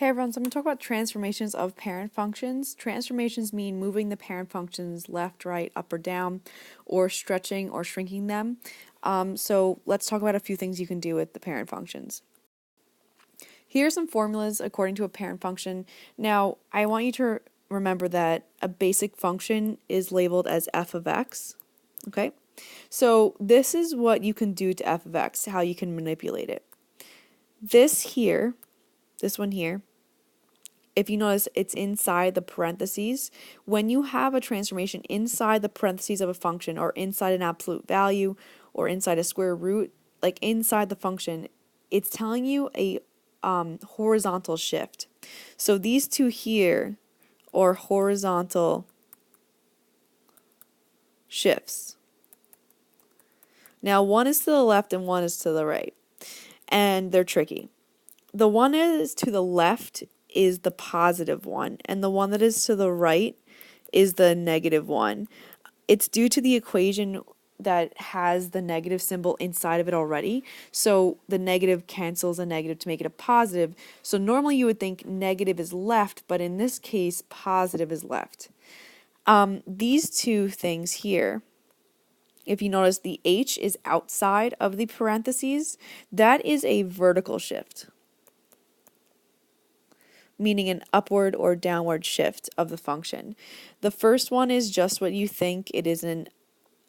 Hey everyone, so I'm going to talk about transformations of parent functions. Transformations mean moving the parent functions left, right, up, or down, or stretching or shrinking them. So let's talk about a few things you can do with the parent functions. Here are some formulas according to a parent function. Now, I want you to remember that a basic function is labeled as f of x. Okay? So this is what you can do to f of x, how you can manipulate it. This one here, if you notice, it's inside the parentheses. When you have a transformation inside the parentheses of a function or inside an absolute value or inside a square root, like inside the function, it's telling you a horizontal shift. So these two here are horizontal shifts. Now one is to the left and one is to the right, and they're tricky. The one that is to the left is the positive one, and the one that is to the right is the negative one. It's due to the equation that has the negative symbol inside of it already, so the negative cancels a negative to make it a positive. So normally you would think negative is left, but in this case positive is left. These two things here, if you notice the H is outside of the parentheses, that is a vertical shift, meaning an upward or downward shift of the function. The first one is just what you think, it is an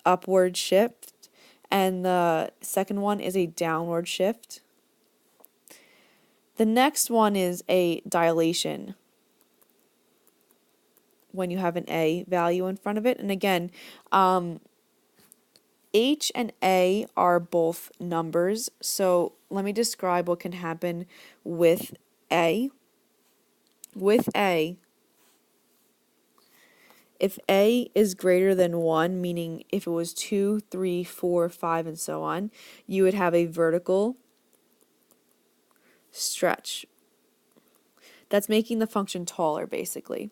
upward shift, and the second one is a downward shift. The next one is a dilation when you have an A value in front of it. And again, H and A are both numbers, so let me describe what can happen with A. With A, if A is greater than 1, meaning if it was 2, 3, 4, 5, and so on, you would have a vertical stretch. That's making the function taller, basically.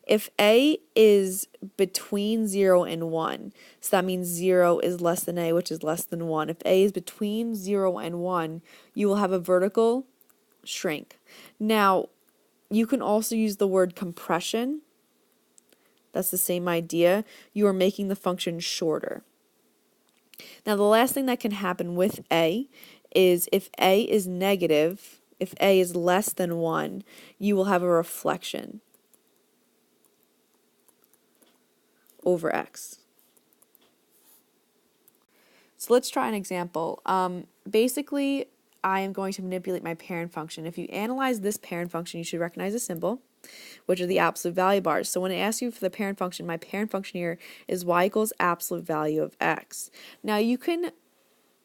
If A is between 0 and 1, so that means 0 is less than A, which is less than 1. If A is between 0 and 1, you will have a vertical shrink. Now, you can also use the word compression. That's the same idea. You are making the function shorter. Now, the last thing that can happen with A is if A is negative, if A is less than 1, you will have a reflection over X. So let's try an example. Basically, I am going to manipulate my parent function. If you analyze this parent function, you should recognize a symbol, which are the absolute value bars. So when it asks you for the parent function, my parent function here is y equals absolute value of x. Now you can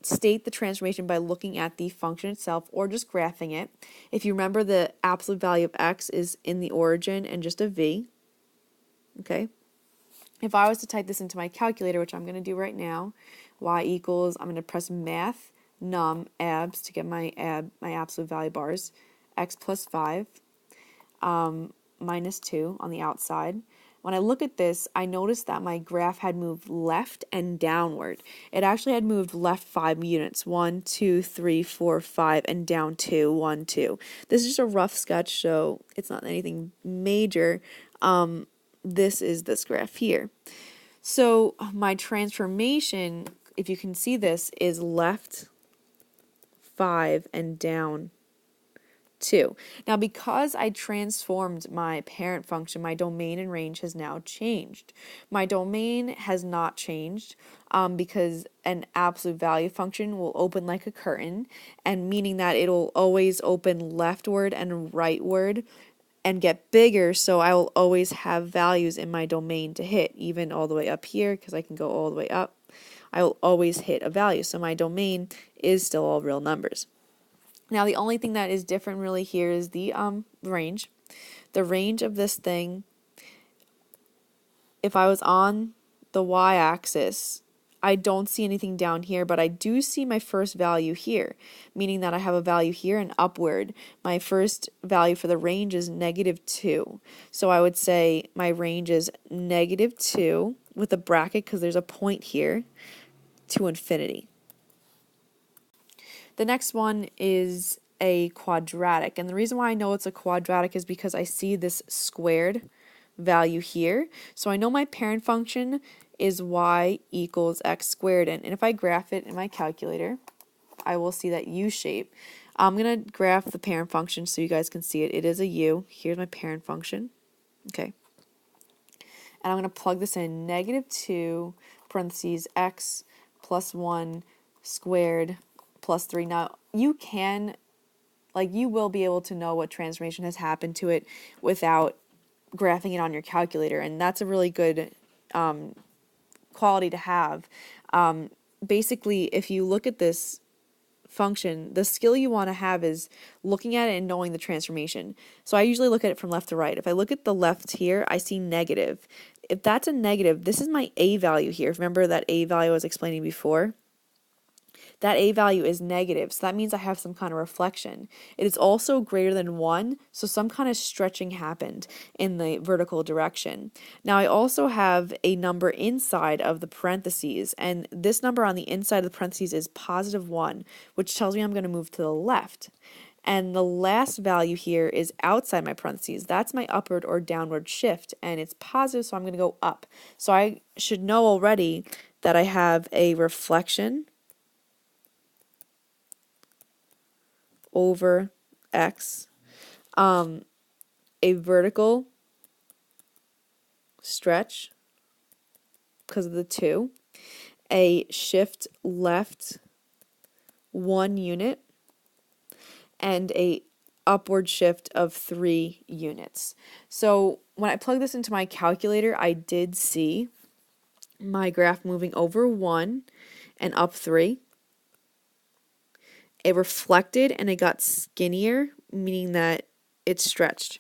state the transformation by looking at the function itself or just graphing it. If you remember, the absolute value of x is in the origin and just a v. Okay. If I was to type this into my calculator, which I'm going to do right now, y equals, I'm going to press math, num, abs to get my absolute value bars, x plus 5, minus 2 on the outside. When I look at this, I noticed that my graph had moved left and downward. It actually had moved left 5 units, 1, 2, 3, 4, 5, and down 2, 1, 2. This is just a rough sketch, so it's not anything major. This is this graph here. So my transformation, if you can see this, is left 5 and down 2. Now, because I transformed my parent function, my domain and range has now changed. My domain has not changed because an absolute value function will open like a curtain, and meaning that it'll always open leftward and rightward and get bigger, so I will always have values in my domain to hit, even all the way up here, because I can go all the way up. I will always hit a value, so my domain is still all real numbers. Now, the only thing that is different really here is the range. The range of this thing, if I was on the y-axis, I don't see anything down here, but I do see my first value here, meaning that I have a value here and upward. My first value for the range is -2. So I would say my range is -2 with a bracket because there's a point here to infinity. The next one is a quadratic. And the reason why I know it's a quadratic is because I see this squared value here. So I know my parent function is y equals x squared. And if I graph it in my calculator, I will see that U shape. I'm going to graph the parent function so you guys can see it. It is a U. Here's my parent function. Okay. And I'm going to plug this in -2 parentheses x plus 1 squared plus 3. Now, you will be able to know what transformation has happened to it without graphing it on your calculator, and that's a really good quality to have. Basically, if you look at this function, the skill you want to have is looking at it and knowing the transformation. So I usually look at it from left to right. If I look at the left here, I see negative. If that's a negative, this is my a value here. Remember that a value I was explaining before? That a value is negative, so that means I have some kind of reflection. It is also greater than 1, so some kind of stretching happened in the vertical direction. Now I also have a number inside of the parentheses, and this number on the inside of the parentheses is +1, which tells me I'm going to move to the left. And the last value here is outside my parentheses. That's my upward or downward shift, and it's positive, so I'm going to go up. So I should know already that I have a reflection over x, a vertical stretch because of the 2, a shift left 1 unit, and a upward shift of 3 units. So when I plug this into my calculator, I did see my graph moving over 1 and up 3. It reflected and it got skinnier, meaning that it stretched.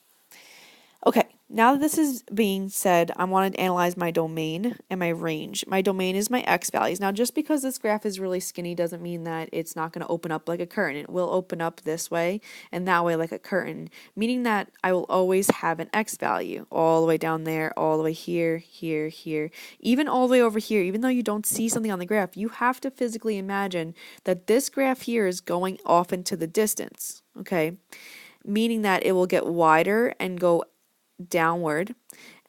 Okay, now that this is being said, I wanted to analyze my domain and my range. My domain is my x values. Now, just because this graph is really skinny doesn't mean that it's not going to open up like a curtain. It will open up this way and that way like a curtain, meaning that I will always have an x value all the way down there, all the way here, here, here, even all the way over here. Even though you don't see something on the graph, you have to physically imagine that this graph here is going off into the distance, okay? Meaning that it will get wider and go downward,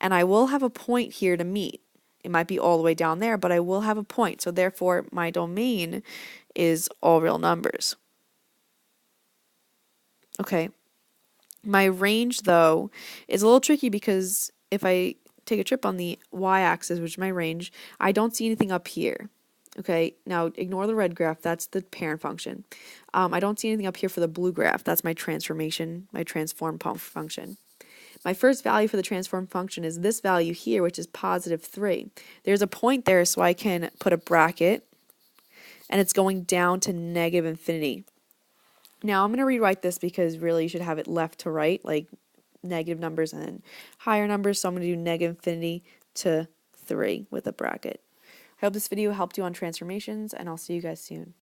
and I will have a point here to meet. It might be all the way down there, but I will have a point. So therefore, my domain is all real numbers. Okay. My range, though, is a little tricky because if I take a trip on the y-axis, which is my range, I don't see anything up here. Okay, now ignore the red graph, that's the parent function. I don't see anything up here for the blue graph, that's my transformation, my transform function. My first value for the transform function is this value here, which is +3. There's a point there, so I can put a bracket, and it's going down to -infinity. Now, I'm going to rewrite this because really you should have it left to right, like negative numbers and then higher numbers. So I'm going to do -infinity to 3 with a bracket. I hope this video helped you on transformations, and I'll see you guys soon.